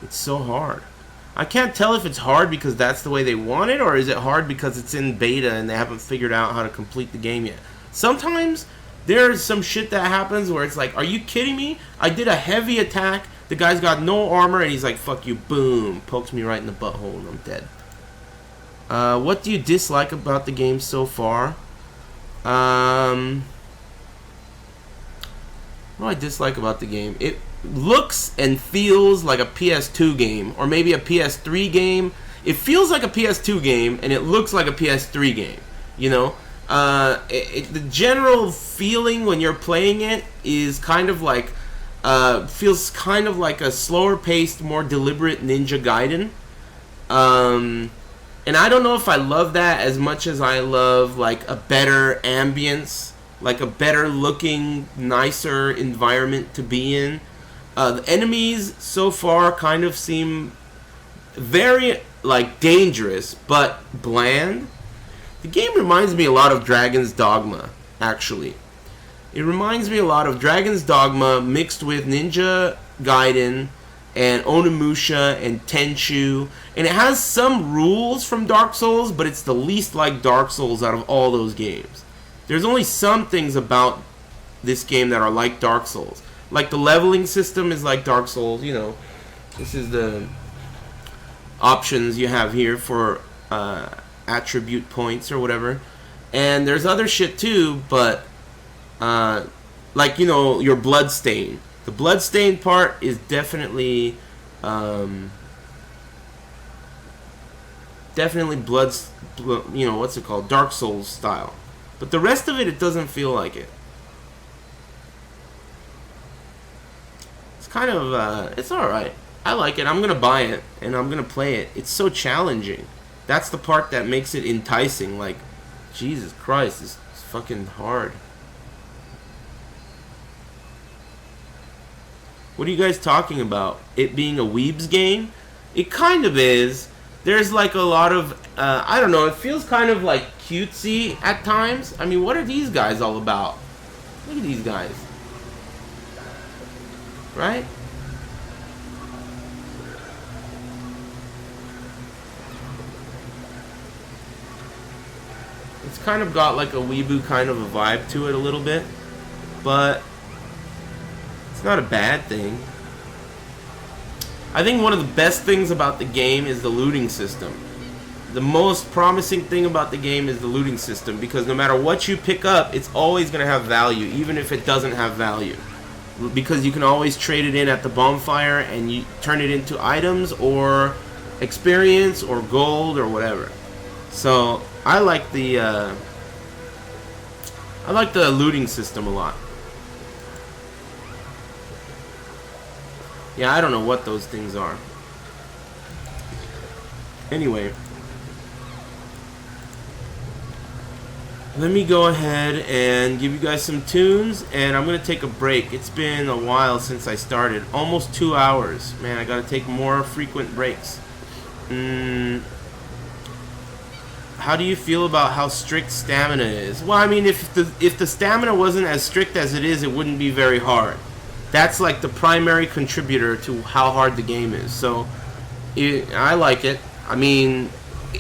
It's so hard. I can't tell if it's hard because that's the way they want it, or is it hard because it's in beta and they haven't figured out how to complete the game yet. Sometimes there's some shit that happens where it's like, are you kidding me? I did a heavy attack, the guy's got no armor, and he's like, fuck you, boom, pokes me right in the butthole and I'm dead. What do you dislike about the game so far? What do I dislike about the game? It looks and feels like a PS2 game, or maybe a PS3 game. It feels like a PS2 game, and it looks like a PS3 game. You know, the general feeling when you're playing it is kind of like, feels kind of like a slower paced, more deliberate Ninja Gaiden. And I don't know if I love that as much as I love like a better ambience, like a better looking, nicer environment to be in. The enemies so far kind of seem very like dangerous, but bland. The game reminds me a lot of Dragon's Dogma, actually. It reminds me a lot of Dragon's Dogma mixed with Ninja Gaiden and Onimusha and Tenchu. And it has some rules from Dark Souls, but it's the least like Dark Souls out of all those games. There's only some things about this game that are like Dark Souls. Like the leveling system is like Dark Souls, you know. This is the options you have here for attribute points or whatever. And there's other shit too, but like, you know, your bloodstain. The bloodstain part is definitely you know, what's it called? Dark Souls style. But the rest of it, it doesn't feel like it. It's kind of, it's alright. I like it. I'm going to buy it, and I'm going to play it. It's so challenging. That's the part that makes it enticing. Like, Jesus Christ, it's fucking hard. What are you guys talking about? It being a weebs game? It kind of is. There's like a lot of, I don't know, it feels kind of like cutesy at times. I mean, what are these guys all about? Look at these guys. Right? It's kind of got like a weeboo kind of a vibe to it a little bit. But it's not a bad thing. I think one of the best things about the game is the looting system. The most promising thing about the game is the looting system, because no matter what you pick up, it's always going to have value, even if it doesn't have value. Because you can always trade it in at the bonfire and you turn it into items or experience or gold or whatever. So I like the looting system a lot. Yeah, I don't know what those things are. Anyway, let me go ahead and give you guys some tunes, and I'm going to take a break. It's been a while since I started. Almost 2 hours. Man, I got to take more frequent breaks. How do you feel about how strict stamina is? Well, I mean, if the stamina wasn't as strict as it is, it wouldn't be very hard. That's like the primary contributor to how hard the game is. So, I like it. I mean,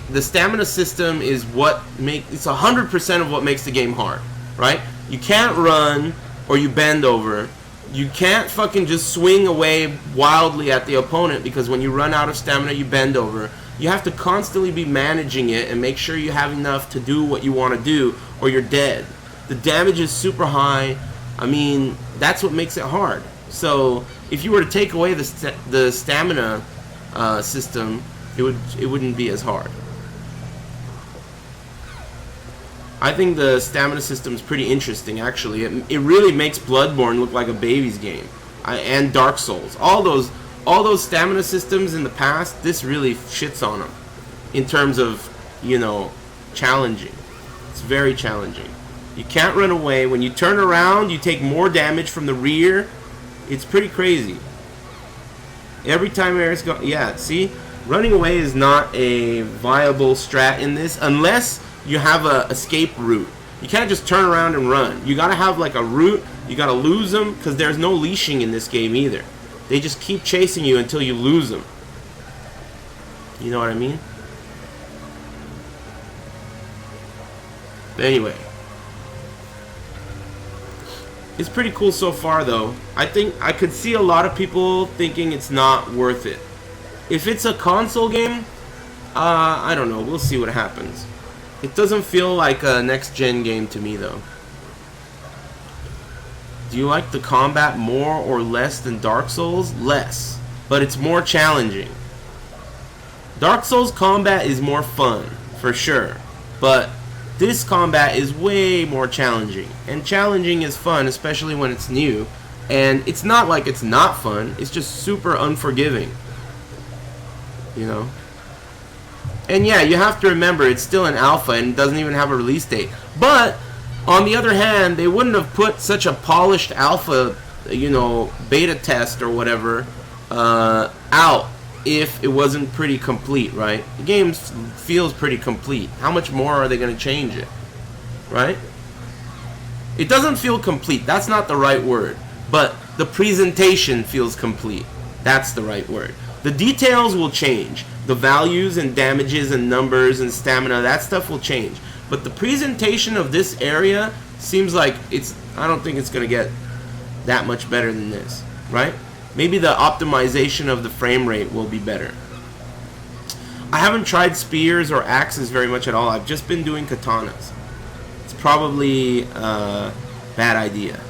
the stamina system is what it's 100% of what makes the game hard, right? You can't run or you bend over. You can't fucking just swing away wildly at the opponent, because when you run out of stamina, you bend over. You have to constantly be managing it and make sure you have enough to do what you want to do, or you're dead. The damage is super high. I mean, that's what makes it hard. So if you were to take away the stamina system, it wouldn't be as hard. I think the stamina system is pretty interesting, actually. It really makes Bloodborne look like a baby's game, and Dark Souls. All those stamina systems in the past, this really shits on them in terms of, you know, challenging. It's very challenging. You can't run away. When you turn around, you take more damage from the rear. It's pretty crazy. Every time Aris goes... Yeah, see? Running away is not a viable strat in this unless you have a escape route. You can't just turn around and run. You gotta have like a route. You gotta lose them, because there's no leashing in this game either. They just keep chasing you until you lose them. You know what I mean? Anyway. It's pretty cool so far, though. I think I could see a lot of people thinking it's not worth it. If it's a console game, I don't know. We'll see what happens. It doesn't feel like a next-gen game to me, though. Do you like the combat more or less than Dark Souls? Less. But it's more challenging. Dark Souls combat is more fun, for sure. But this combat is way more challenging. And challenging is fun, especially when it's new. And it's not like it's not fun. It's just super unforgiving. You know? And yeah, you have to remember, it's still an alpha and doesn't even have a release date. But on the other hand, they wouldn't have put such a polished alpha, you know, beta test or whatever out if it wasn't pretty complete, right? The game feels pretty complete. How much more are they going to change it, right? It doesn't feel complete. That's not the right word. But the presentation feels complete. That's the right word. The details will change. The values and damages and numbers and stamina, that stuff will change. But the presentation of this area seems like I don't think it's going to get that much better than this, right? Maybe the optimization of the frame rate will be better. I haven't tried spears or axes very much at all. I've just been doing katanas. It's probably a bad idea.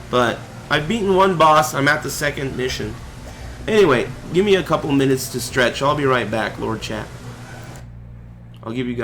But I've beaten one boss. I'm at the second mission. Anyway, give me a couple minutes to stretch. I'll be right back, Lord Chat. I'll give you guys